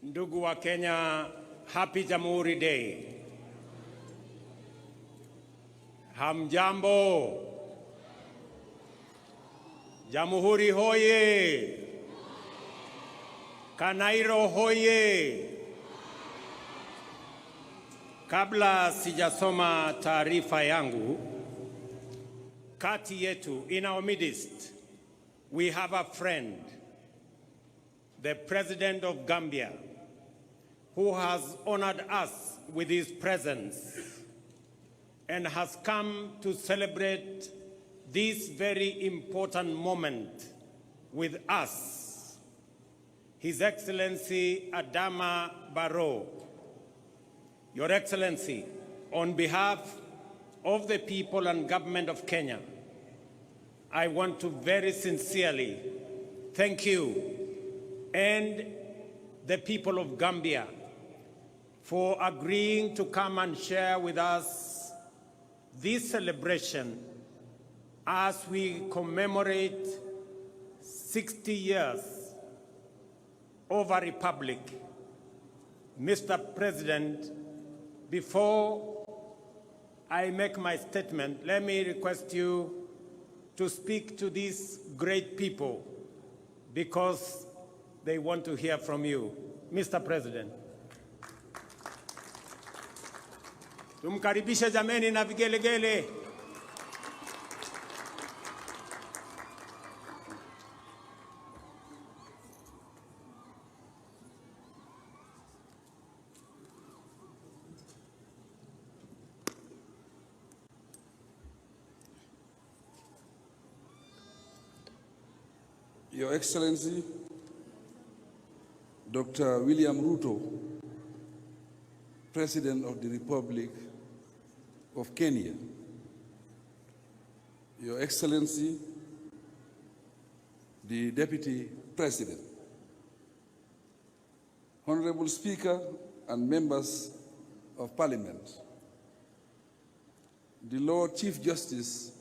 Ndugu wa Kenya, happy Jamhuri Day. Hamjambo. Jamhuri hoye. Kanairo hoye. Kabla sijasoma taarifa yangu, kati yetu, in our midst, we have a friend, the President of Gambia, who has honored us with his presence and has come to celebrate this very important moment with us. His Excellency Adama Barrow. Your Excellency, on behalf of the people and government of Kenya, I want to very sincerely thank you and the people of Gambia for agreeing to come and share with us this celebration as we commemorate 60 years of a republic. Mr. President, before I make my statement, let me request you to speak to these great people because they want to hear from you. Mr. President. Tumkaribishe jameni na vigelegele. Your Excellency, Dr. William Ruto, President of the Republic of Kenya, Your Excellency, the Deputy President, Honorable Speaker and members of Parliament, the Lord Chief Justice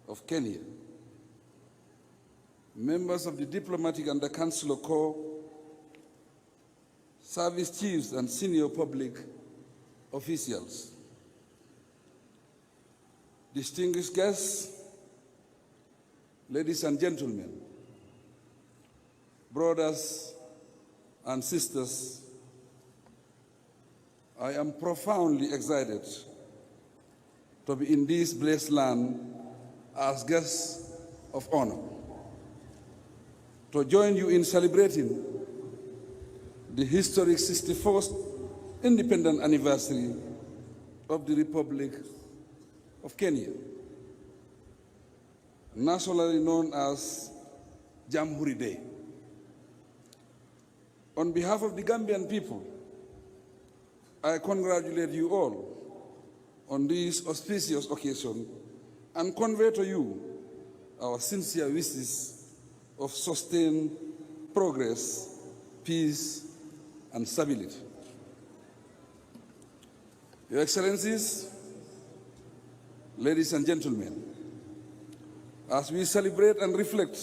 of Kenya, members of the Diplomatic and the Consular Corps, service chiefs and senior public officials, distinguished guests, ladies and gentlemen, brothers and sisters, I am profoundly excited to be in this blessed land as guests of honor, to join you in celebrating the historic 61st independent anniversary of the Republic of Kenya, nationally known as Jamhuri Day. On behalf of the Gambian people, I congratulate you all on this auspicious occasion and convey to you our sincere wishes of sustained progress, peace, and stability. Your Excellencies, ladies and gentlemen, as we celebrate and reflect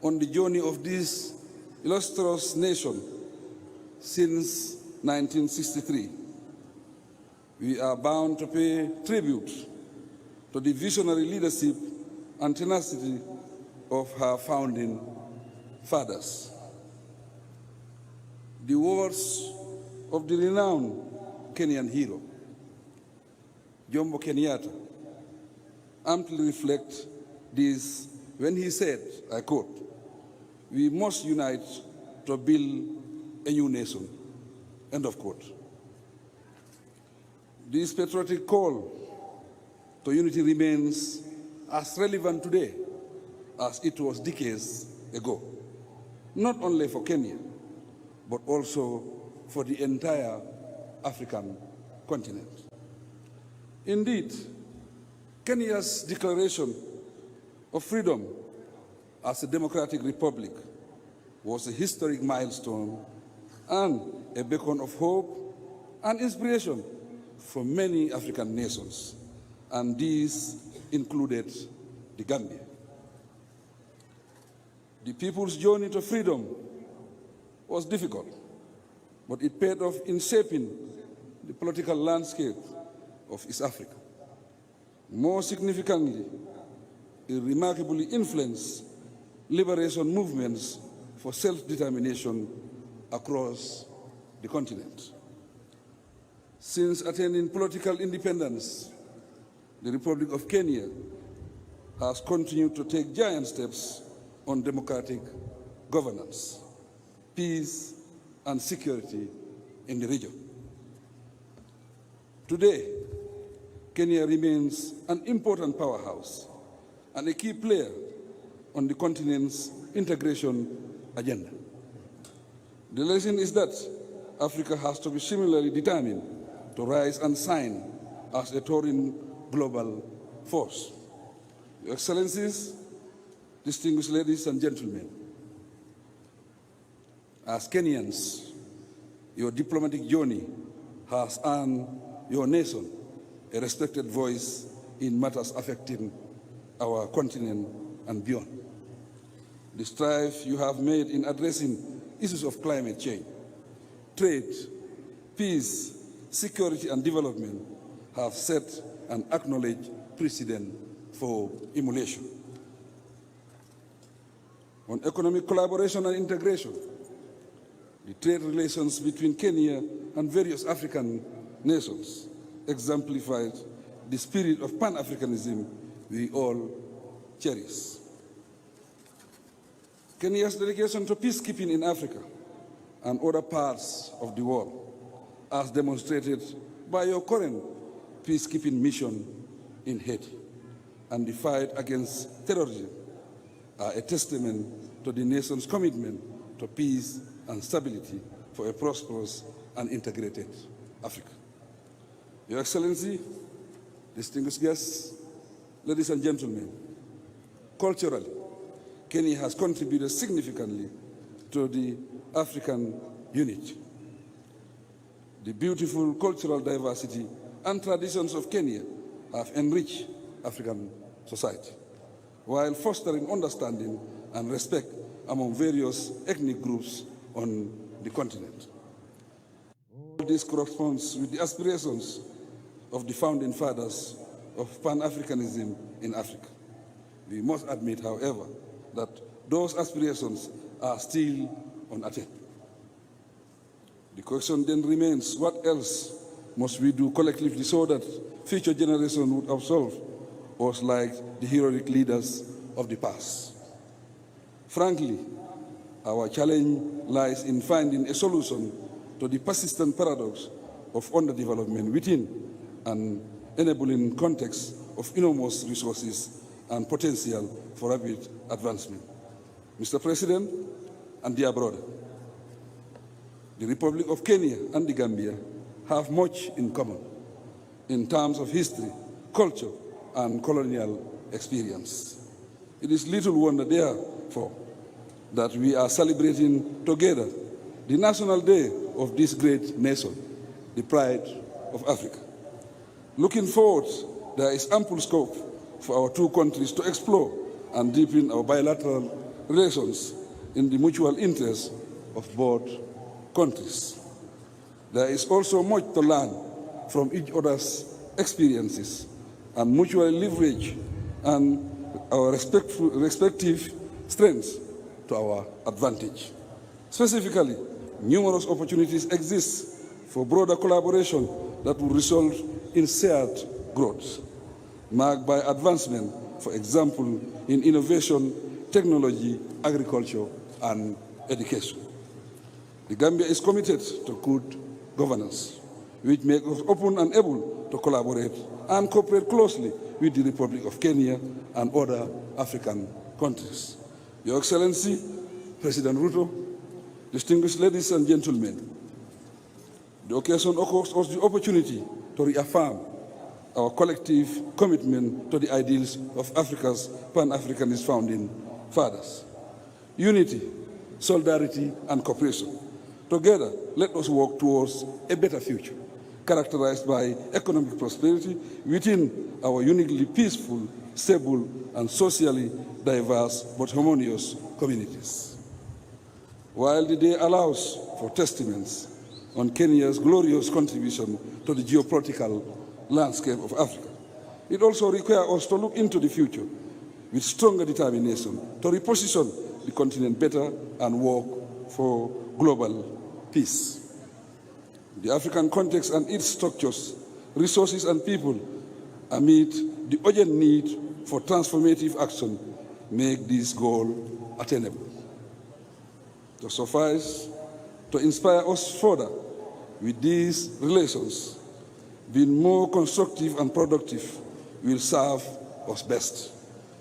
on the journey of this illustrious nation since 1963, we are bound to pay tribute to the visionary leadership and tenacity of her founding fathers. The words of the renowned Kenyan hero, Jomo Kenyatta, amply reflect this when he said, I quote, "We must unite to build a new nation," end of quote. This patriotic call to unity remains as relevant today as it was decades ago, not only for Kenya, but also for the entire African continent. Indeed, Kenya's declaration of freedom as a democratic republic was a historic milestone and a beacon of hope and inspiration for many African nations, and these included the Gambia. The people's journey to freedom was difficult but it paid off in shaping the political landscape of East Africa. More significantly, it remarkably influenced liberation movements for self-determination across the continent. Since attaining political independence, the Republic of Kenya has continued to take giant steps on democratic governance, peace, and security in the region. Today, Kenya remains an important powerhouse and a key player on the continent's integration agenda. The lesson is that Africa has to be similarly determined to rise and shine as a towering global force. Your Excellencies, distinguished ladies and gentlemen, as Kenyans, your diplomatic journey has earned your nation a respected voice in matters affecting our continent and beyond. The strive you have made in addressing issues of climate change, trade, peace, security, and development have set an acknowledged precedent for emulation. On economic collaboration and integration, the trade relations between Kenya and various African nations exemplified the spirit of Pan-Africanism we all cherish. Kenya's dedication to peacekeeping in Africa and other parts of the world, as demonstrated by your current peacekeeping mission in Haiti and the fight against terrorism, are a testament to the nation's commitment to peace and stability for a prosperous and integrated Africa. Your Excellency, distinguished guests, ladies and gentlemen, culturally, Kenya has contributed significantly to the African unity. The beautiful cultural diversity and traditions of Kenya have enriched African society, while fostering understanding and respect among various ethnic groups on the continent. All this corresponds with the aspirations of the founding fathers of Pan-Africanism in Africa. We must admit, however, that those aspirations are still unattained. The question then remains, what else must we do collectively so that future generations would absolve us like the heroic leaders of the past? Frankly, our challenge lies in finding a solution to the persistent paradox of underdevelopment within an enabling context of enormous resources and potential for rapid advancement. Mr. President and dear brother, the Republic of Kenya and the Gambia have much in common in terms of history, culture, and colonial experience. It is little wonder, therefore, that we are celebrating together the National Day of this great nation, the pride of Africa. Looking forward, there is ample scope for our two countries to explore and deepen our bilateral relations in the mutual interest of both countries. There is also much to learn from each other's experiences and mutually leverage and our respective strengths to our advantage. Specifically, numerous opportunities exist for broader collaboration that will result in shared growth, marked by advancement, for example, in innovation, technology, agriculture, and education. The Gambia is committed to good governance, which makes us open and able to collaborate and cooperate closely with the Republic of Kenya and other African countries. Your Excellency, President Ruto, distinguished ladies and gentlemen, the occasion offers us the opportunity to reaffirm our collective commitment to the ideals of Africa's Pan-Africanist founding fathers: unity, solidarity, and cooperation. Together, let us work towards a better future, characterized by economic prosperity within our uniquely peaceful, stable, and socially diverse but harmonious communities. While the day allows for testaments, on Kenya's glorious contribution to the geopolitical landscape of Africa. It also requires us to look into the future with stronger determination to reposition the continent better and work for global peace. The African context and its structures, resources and people amid the urgent need for transformative action make this goal attainable. To suffice to inspire us further with these relations, being more constructive and productive will serve us best.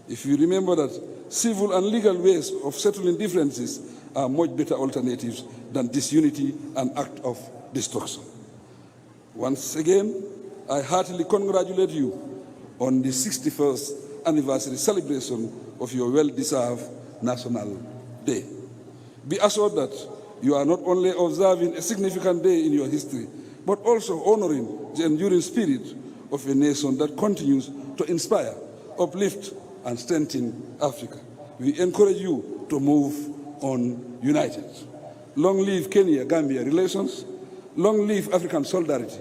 If you remember that civil and legal ways of settling differences are much better alternatives than disunity and act of destruction. Once again, I heartily congratulate you on the 61st anniversary celebration of your well-deserved National Day. Be assured that you are not only observing a significant day in your history, but also honoring the enduring spirit of a nation that continues to inspire, uplift, and strengthen Africa. We encourage you to move on united. Long live Kenya-Gambia relations. Long live African solidarity.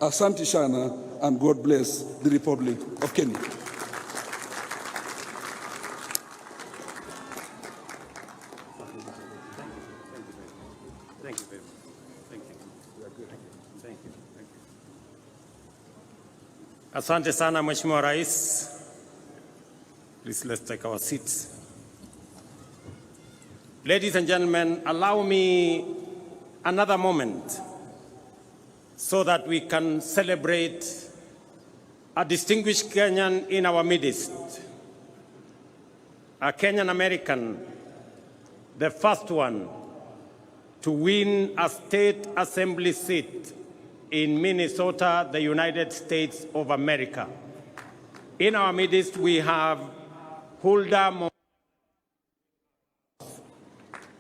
Asante Shana, and God bless the Republic of Kenya. Thank you very much. Thank you. Thank you. Thank you. Asante sana Mheshimiwa Rais. Please let's take our seats. Ladies and gentlemen, allow me another moment so that we can celebrate a distinguished Kenyan in our midst, a Kenyan American, the first one to win a state assembly seat in Minnesota, the United States of America. In our midst, we have Hulda